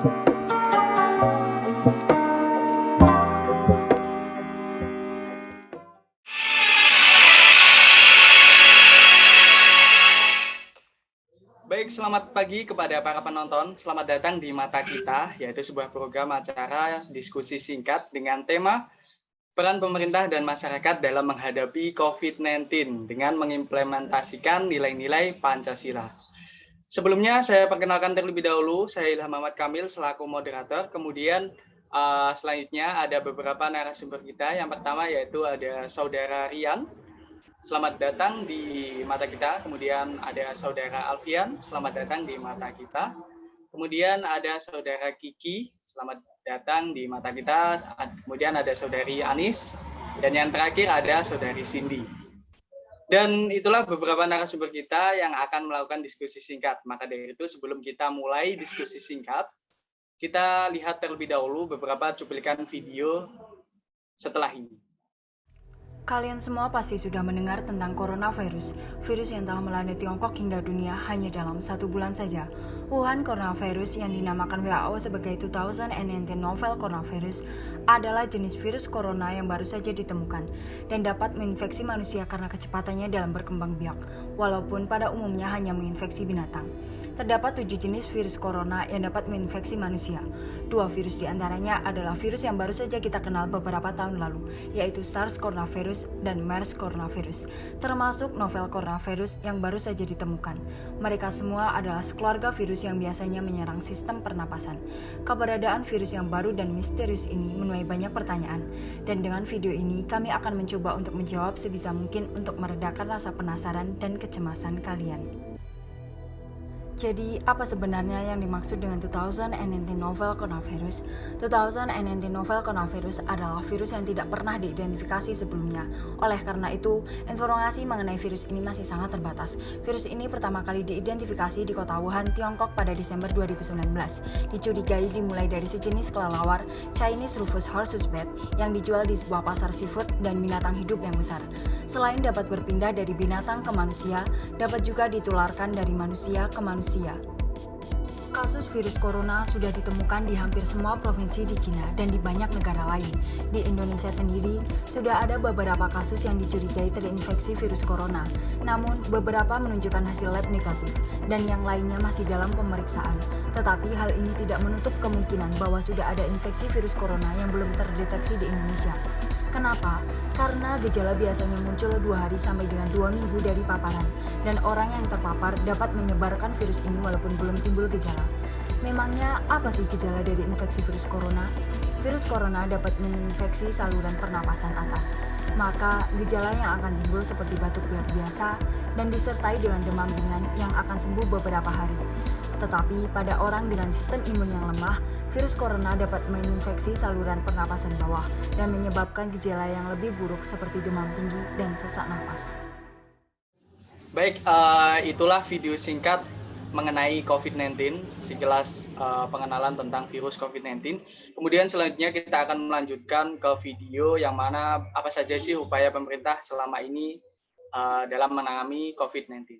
Baik, selamat pagi kepada para penonton. Selamat datang di Mata Kita, yaitu sebuah program acara diskusi singkat dengan tema peran pemerintah dan masyarakat dalam menghadapi COVID-19 dengan mengimplementasikan nilai-nilai Pancasila. Sebelumnya saya perkenalkan terlebih dahulu, saya Ilham Ahmad Kamil selaku moderator. Kemudian selanjutnya ada beberapa narasumber kita. Yang pertama yaitu ada Saudara Rian. Selamat datang di Mata Kita. Kemudian ada Saudara Alfian. Selamat datang di Mata Kita. Kemudian ada Saudara Kiki. Selamat datang di Mata Kita. Kemudian ada Saudari Anis. Dan yang terakhir ada Saudari Cindy. Dan itulah beberapa narasumber kita yang akan melakukan diskusi singkat. Maka dari itu sebelum kita mulai diskusi singkat, kita lihat terlebih dahulu beberapa cuplikan video setelah ini. Kalian semua pasti sudah mendengar tentang coronavirus, virus yang telah melanda Tiongkok hingga dunia hanya dalam 1 bulan saja. Wuhan coronavirus yang dinamakan WHO sebagai 2019 novel coronavirus adalah jenis virus corona yang baru saja ditemukan dan dapat menginfeksi manusia karena kecepatannya dalam berkembang biak, walaupun pada umumnya hanya menginfeksi binatang. Terdapat 7 jenis virus corona yang dapat menginfeksi manusia. 2 virus diantaranya adalah virus yang baru saja kita kenal beberapa tahun lalu, yaitu SARS coronavirus dan MERS coronavirus, termasuk novel coronavirus yang baru saja ditemukan. Mereka semua adalah sekeluarga virus yang biasanya menyerang sistem pernapasan. Keberadaan virus yang baru dan misterius ini menuai banyak pertanyaan, dan dengan video ini kami akan mencoba untuk menjawab sebisa mungkin untuk meredakan rasa penasaran dan kecemasan kalian. Jadi, apa sebenarnya yang dimaksud dengan 2019 novel coronavirus? 2019 novel coronavirus adalah virus yang tidak pernah diidentifikasi sebelumnya. Oleh karena itu, informasi mengenai virus ini masih sangat terbatas. Virus ini pertama kali diidentifikasi di kota Wuhan, Tiongkok pada Desember 2019. Dicurigai dimulai dari sejenis kelelawar Chinese Rufous Horse's Bat yang dijual di sebuah pasar seafood dan binatang hidup yang besar. Selain dapat berpindah dari binatang ke manusia, dapat juga ditularkan dari manusia ke manusia. Kasus virus corona sudah ditemukan di hampir semua provinsi di Cina dan di banyak negara lain. Di Indonesia sendiri, sudah ada beberapa kasus yang dicurigai terinfeksi virus corona. Namun, beberapa menunjukkan hasil lab negatif dan yang lainnya masih dalam pemeriksaan. Tetapi hal ini tidak menutup kemungkinan bahwa sudah ada infeksi virus corona yang belum terdeteksi di Indonesia. Kenapa? Karena gejala biasanya muncul 2 hari sampai dengan 2 minggu dari paparan, dan orang yang terpapar dapat menyebarkan virus ini walaupun belum timbul gejala. Memangnya apa sih gejala dari infeksi virus corona? Virus corona dapat menginfeksi saluran pernapasan atas, maka gejala yang akan timbul seperti batuk pilek biasa dan disertai dengan demam ringan yang akan sembuh beberapa hari. Tetapi pada orang dengan sistem imun yang lemah, virus corona dapat menginfeksi saluran pernapasan bawah dan menyebabkan gejala yang lebih buruk seperti demam tinggi dan sesak nafas. Baik, itulah video singkat mengenai COVID-19, sekilas pengenalan tentang virus COVID-19. Kemudian selanjutnya kita akan melanjutkan ke video yang mana apa saja sih upaya pemerintah selama ini dalam menangani COVID-19.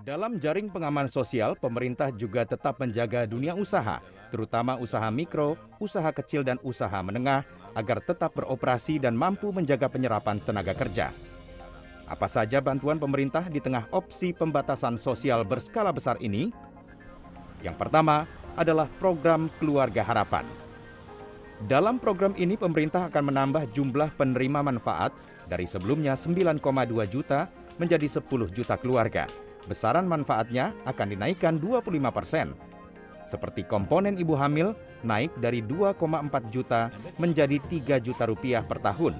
Dalam jaring pengaman sosial, pemerintah juga tetap menjaga dunia usaha, terutama usaha mikro, usaha kecil dan usaha menengah, agar tetap beroperasi dan mampu menjaga penyerapan tenaga kerja. Apa saja bantuan pemerintah di tengah opsi pembatasan sosial berskala besar ini? Yang pertama adalah program Keluarga Harapan. Dalam program ini pemerintah akan menambah jumlah penerima manfaat dari sebelumnya 9,2 juta menjadi 10 juta keluarga. Besaran manfaatnya akan dinaikkan 25%. Seperti komponen ibu hamil naik dari 2,4 juta menjadi 3 juta rupiah per tahun.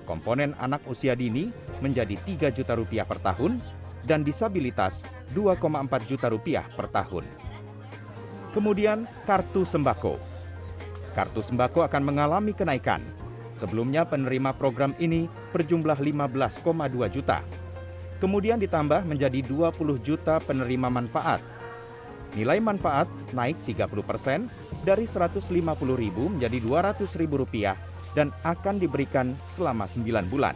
Komponen anak usia dini menjadi 3 juta rupiah per tahun dan disabilitas 2,4 juta rupiah per tahun. Kemudian kartu sembako. Kartu sembako akan mengalami kenaikan. Sebelumnya penerima program ini berjumlah 15,2 juta. Kemudian ditambah menjadi 20 juta penerima manfaat. Nilai manfaat naik 30% dari Rp150.000 menjadi Rp200.000 dan akan diberikan selama 9 bulan.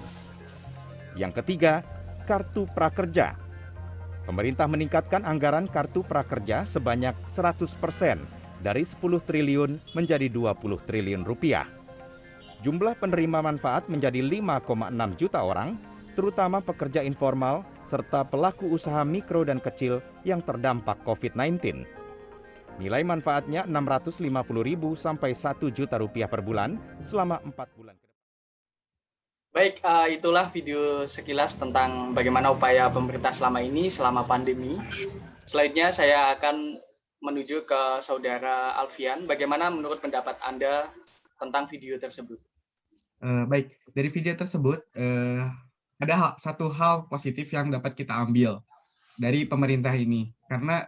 Yang ketiga, Kartu Prakerja. Pemerintah meningkatkan anggaran Kartu Prakerja sebanyak 100% dari 10 triliun menjadi 20 triliun rupiah. Jumlah penerima manfaat menjadi 5,6 juta orang, terutama pekerja informal serta pelaku usaha mikro dan kecil yang terdampak COVID-19. Nilai manfaatnya Rp650.000 sampai Rp1 juta per bulan selama 4 bulan. Baik, itulah video sekilas tentang bagaimana upaya pemerintah selama ini, selama pandemi. Selanjutnya saya akan menuju ke Saudara Alfian. Bagaimana menurut pendapat Anda tentang video tersebut? Baik, dari video tersebut ada satu hal positif yang dapat kita ambil dari pemerintah ini. Karena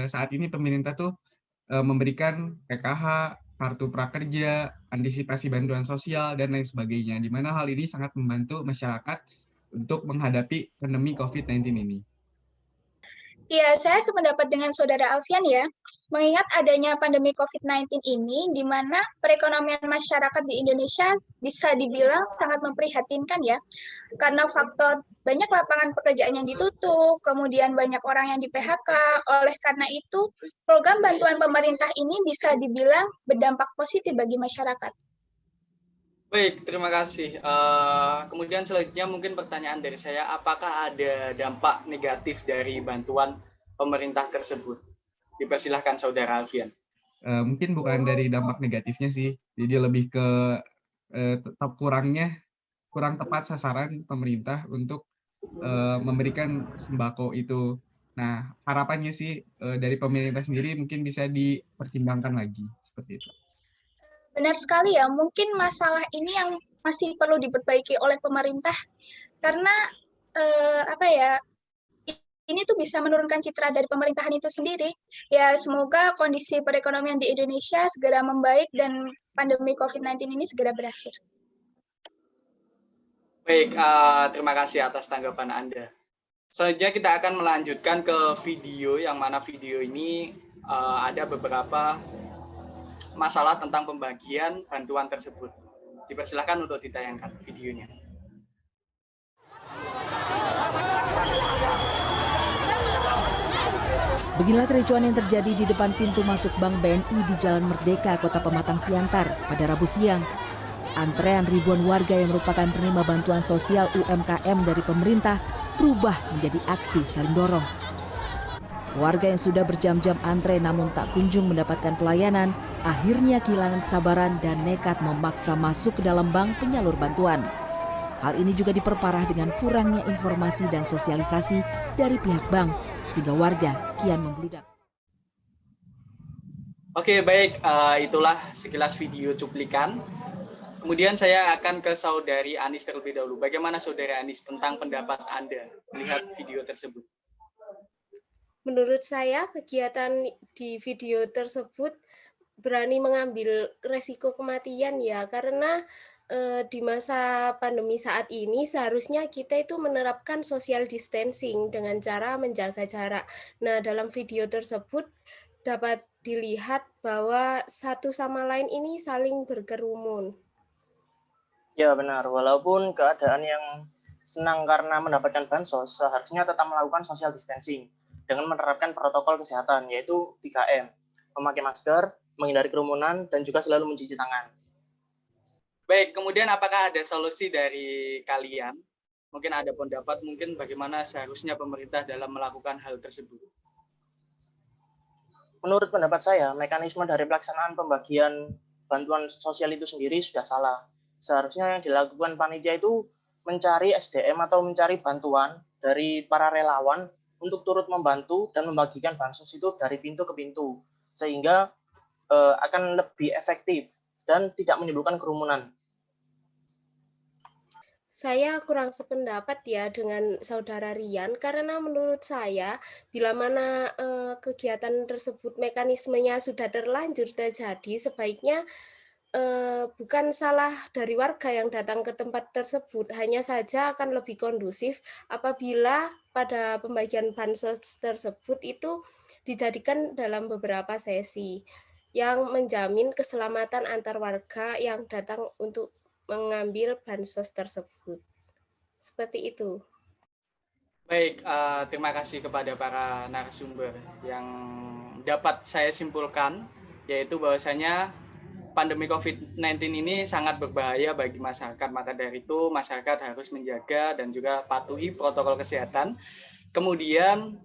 saat ini pemerintah tuh memberikan PKH, kartu prakerja, antisipasi bantuan sosial, dan lain sebagainya. Di mana hal ini sangat membantu masyarakat untuk menghadapi pandemi COVID-19 ini. Ya, saya sependapat dengan Saudara Alfian ya. Mengingat adanya pandemi COVID-19 ini, di mana perekonomian masyarakat di Indonesia bisa dibilang sangat memprihatinkan ya. Karena faktor banyak lapangan pekerjaan yang ditutup, kemudian banyak orang yang di PHK. Oleh karena itu, program bantuan pemerintah ini bisa dibilang berdampak positif bagi masyarakat. Baik, terima kasih. Kemudian selanjutnya mungkin pertanyaan dari saya, apakah ada dampak negatif dari bantuan pemerintah tersebut? Dipersilahkan Saudara Alfian. Mungkin bukan dari dampak negatifnya sih, jadi lebih ke kurang tepat sasaran pemerintah untuk memberikan sembako itu. Nah, harapannya sih dari pemerintah sendiri mungkin bisa dipertimbangkan lagi, seperti itu. Benar sekali ya, mungkin masalah ini yang masih perlu diperbaiki oleh pemerintah karena ini tuh bisa menurunkan citra dari pemerintahan itu sendiri. Ya, semoga kondisi perekonomian di Indonesia segera membaik dan pandemi COVID-19 ini segera berakhir. Baik, terima kasih atas tanggapan Anda. Selanjutnya kita akan melanjutkan ke video, yang mana video ini ada beberapa masalah tentang pembagian bantuan tersebut. Dipersilakan untuk ditayangkan videonya. Beginilah kericuan yang terjadi di depan pintu masuk Bank BNI di Jalan Merdeka, Kota Pematang Siantar pada Rabu siang. Antrean ribuan warga yang merupakan penerima bantuan sosial UMKM dari pemerintah berubah menjadi aksi saling dorong. Warga yang sudah berjam-jam antre namun tak kunjung mendapatkan pelayanan, akhirnya kehilangan kesabaran dan nekat memaksa masuk ke dalam bank penyalur bantuan. Hal ini juga diperparah dengan kurangnya informasi dan sosialisasi dari pihak bank, sehingga warga kian membludak. Oke, baik, itulah sekilas video cuplikan. Kemudian saya akan ke Saudari Anis terlebih dahulu. Bagaimana Saudari Anis tentang pendapat Anda melihat video tersebut? Menurut saya, kegiatan di video tersebut berani mengambil resiko kematian ya, karena di masa pandemi saat ini seharusnya kita itu menerapkan social distancing dengan cara menjaga jarak. Nah, dalam video tersebut dapat dilihat bahwa satu sama lain ini saling berkerumun. Ya benar, walaupun keadaan yang senang karena mendapatkan bansos, seharusnya tetap melakukan social distancing dengan menerapkan protokol kesehatan, yaitu 3M, memakai masker, menghindari kerumunan, dan juga selalu mencuci tangan. Baik, kemudian apakah ada solusi dari kalian? Mungkin ada pendapat, mungkin bagaimana seharusnya pemerintah dalam melakukan hal tersebut? Menurut pendapat saya, mekanisme dari pelaksanaan pembagian bantuan sosial itu sendiri sudah salah. Seharusnya yang dilakukan panitia itu mencari SDM atau mencari bantuan dari para relawan untuk turut membantu dan membagikan bansos itu dari pintu ke pintu, sehingga akan lebih efektif dan tidak menimbulkan kerumunan. Saya kurang sependapat ya dengan Saudara Rian, karena menurut saya bila mana kegiatan tersebut mekanismenya sudah terlanjur terjadi, sebaiknya bukan salah dari warga yang datang ke tempat tersebut, hanya saja akan lebih kondusif apabila pada pembagian bansos tersebut itu dijadikan dalam beberapa sesi yang menjamin keselamatan antar warga yang datang untuk mengambil bansos tersebut. Seperti itu. Baik, terima kasih kepada para narasumber yang dapat saya simpulkan yaitu bahwasanya pandemi COVID-19 ini sangat berbahaya bagi masyarakat. Maka dari itu masyarakat harus menjaga dan juga patuhi protokol kesehatan. Kemudian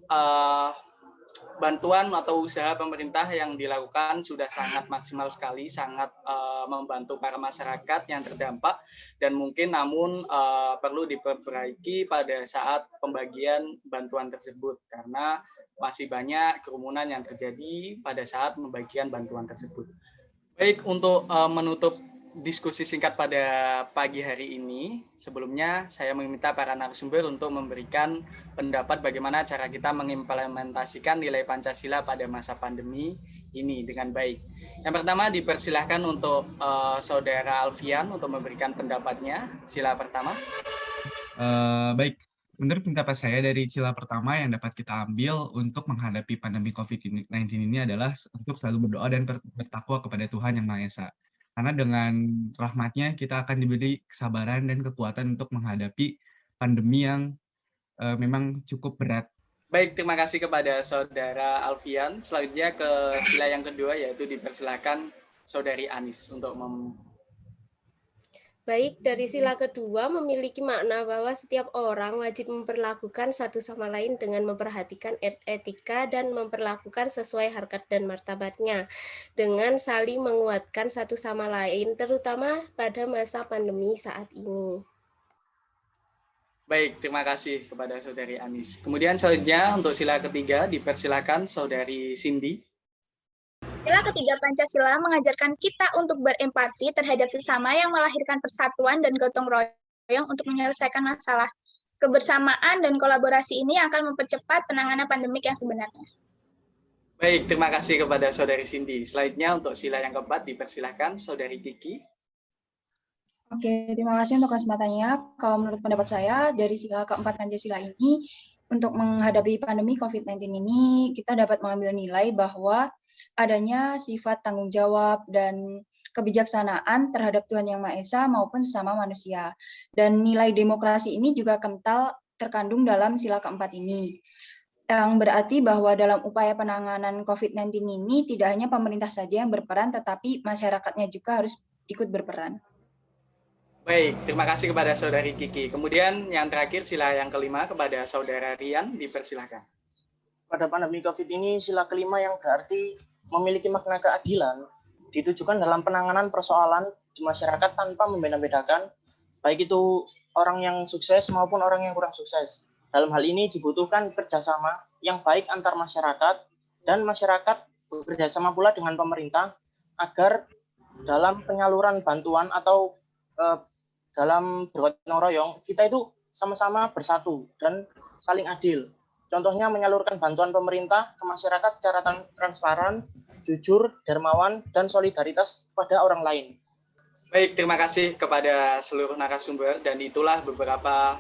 bantuan atau usaha pemerintah yang dilakukan sudah sangat maksimal sekali, sangat membantu para masyarakat yang terdampak, dan mungkin namun perlu diperbaiki pada saat pembagian bantuan tersebut karena masih banyak kerumunan yang terjadi pada saat pembagian bantuan tersebut. Baik, untuk menutup diskusi singkat pada pagi hari ini, sebelumnya saya meminta para narasumber untuk memberikan pendapat bagaimana cara kita mengimplementasikan nilai Pancasila pada masa pandemi ini dengan baik. Yang pertama dipersilahkan untuk Saudara Alfian untuk memberikan pendapatnya. Sila pertama. Baik, menurut pendapat saya dari sila pertama yang dapat kita ambil untuk menghadapi pandemi COVID-19 ini adalah untuk selalu berdoa dan bertakwa kepada Tuhan Yang Maha Esa. Karena dengan rahmat-Nya kita akan diberi kesabaran dan kekuatan untuk menghadapi pandemi yang memang cukup berat. Baik, terima kasih kepada Saudara Alfian. Selanjutnya ke sila yang kedua, yaitu dipersilakan Saudari Anis untuk Baik, dari sila kedua memiliki makna bahwa setiap orang wajib memperlakukan satu sama lain dengan memperhatikan etika dan memperlakukan sesuai harkat dan martabatnya, dengan saling menguatkan satu sama lain, terutama pada masa pandemi saat ini. Baik, terima kasih kepada Saudari Anis. Kemudian selanjutnya untuk sila ketiga dipersilakan Saudari Cindy. Sila ketiga Pancasila mengajarkan kita untuk berempati terhadap sesama yang melahirkan persatuan dan gotong royong untuk menyelesaikan masalah. Kebersamaan dan kolaborasi ini akan mempercepat penanganan pandemik yang sebenarnya. Baik, terima kasih kepada Saudari Cindy. Selanjutnya untuk sila yang keempat dipersilakan Saudari Kiki. Oke, terima kasih untuk kesempatannya. Kalau menurut pendapat saya, dari sila keempat Pancasila ini, untuk menghadapi pandemi COVID-19 ini, kita dapat mengambil nilai bahwa adanya sifat tanggung jawab dan kebijaksanaan terhadap Tuhan Yang Maha Esa maupun sesama manusia. Dan nilai demokrasi ini juga kental terkandung dalam sila keempat ini. Yang berarti bahwa dalam upaya penanganan COVID-19 ini tidak hanya pemerintah saja yang berperan, tetapi masyarakatnya juga harus ikut berperan. Baik, terima kasih kepada Saudari Kiki. Kemudian yang terakhir sila yang kelima kepada Saudara Rian, dipersilakan. Pada pandemi COVID ini, sila kelima yang berarti memiliki makna keadilan ditujukan dalam penanganan persoalan di masyarakat tanpa membeda-bedakan, baik itu orang yang sukses maupun orang yang kurang sukses. Dalam hal ini dibutuhkan kerjasama yang baik antar masyarakat, dan masyarakat bekerjasama pula dengan pemerintah agar dalam penyaluran bantuan atau dalam bergotong royong, kita itu sama-sama bersatu dan saling adil. Contohnya menyalurkan bantuan pemerintah ke masyarakat secara transparan, jujur, dermawan, dan solidaritas kepada orang lain. Baik, terima kasih kepada seluruh narasumber, dan itulah beberapa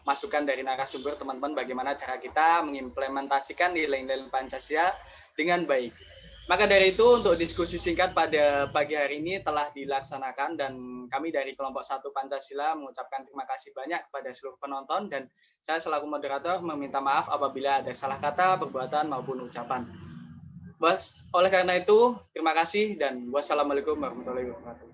masukan dari narasumber teman-teman bagaimana cara kita mengimplementasikan nilai-nilai Pancasila dengan baik. Maka dari itu untuk diskusi singkat pada pagi hari ini telah dilaksanakan, dan kami dari kelompok 1 Pancasila mengucapkan terima kasih banyak kepada seluruh penonton, dan saya selaku moderator meminta maaf apabila ada salah kata, perbuatan maupun ucapan. Oleh karena itu, terima kasih dan wassalamualaikum warahmatullahi wabarakatuh.